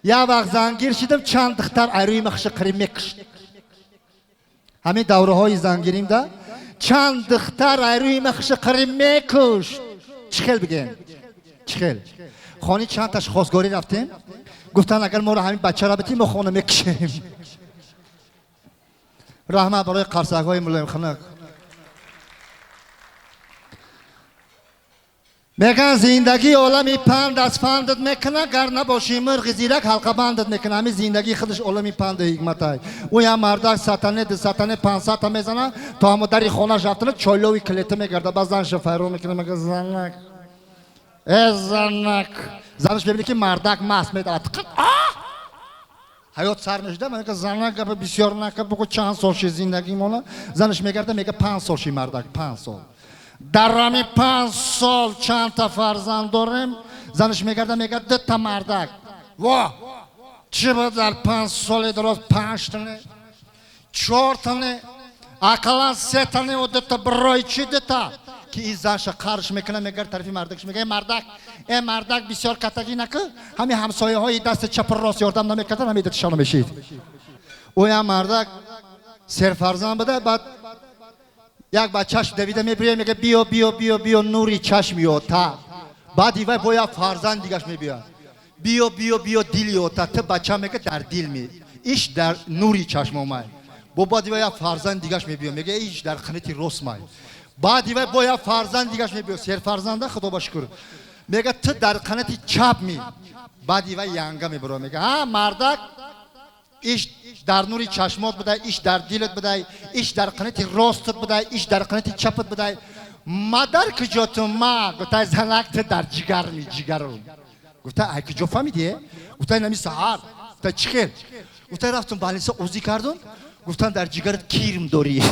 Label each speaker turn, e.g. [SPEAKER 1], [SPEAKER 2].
[SPEAKER 1] یه وقت زنگیر شدم چند دختر ایروی مخش قریمه کشت همین دوره های زنگیریم ده چند دختر ایروی مخش قریمه کشت چخیل بگین چخیل خانی چند تاش خواستگاری رفتیم گفتن اگر ما رو همین بچه را بتیم ما خانه میکشیم رحمت برای قرصک های مولایمخونک میگن زندگی عالمی پند از فندت میکنه گر نباشی مرغ زیرک حلقه بندت میکنه همین زندگی خودش عالمی پند حکمت های او هم مردک ستانه 500 تا میزنه تا همه دری خانه رفتنه چایلوی کلیته میگرده باز زنش فیرو میکنه میگه زنک زنک زنش ببینی که مردک مست میدارد حیات سر نشده من که زنک بسیار نکه بگو چند سالشی زندگی مونه زنش میگرده میگه 5 سالشی مردک 5 سال در همین 5 سال چند تا فرزند داریم زنش میگرده میگه 2 تا مردک واه چی بود در 5 سال درست 5 تانه 4 تانه اقلا 3 تانه و 2 تا برای چی 2 تا که این زنش قرش میکنه میگه طرفی مردکش میگه این مردک بسیار کتگی نکه همین همسایه های دست چپ راست یاردم نمیکردن همین دتشانو میشید او هم مردک 3 فرزند بده بعد یک بچهش دویده میبره میگه بیا نوری چشم یوتا بعد ایوای با یک فرزند دیگهش میبیاد بیا دیل یوتا تو بچه میگه در دیل می ایش در نوری چشم اومد بعد ایوای یک فرزند دیگهش میبیاد میگه ایش در خنیتی روس مای بعد ایوای با یک فرزند دیگهش میبیاد 3 فرزنده خدا باشکر میگه تو در خنیتی چپ می بعد ایوای ینگه میبره میگه ها مردک ایش در نوری چشمات بدای ایش در دیلت بدای ایش در قناتی راستت بدای ایش در قناتی چپت بدای مادر کجاتون ما گفتای زنک در جگر می جگر رو گفتای ای کجا فهمیدی گفتای نمی سهار گفتای چی خیل گفتای رفتم بالینسا اوزی کردم گفتن در جگرت کیرم داری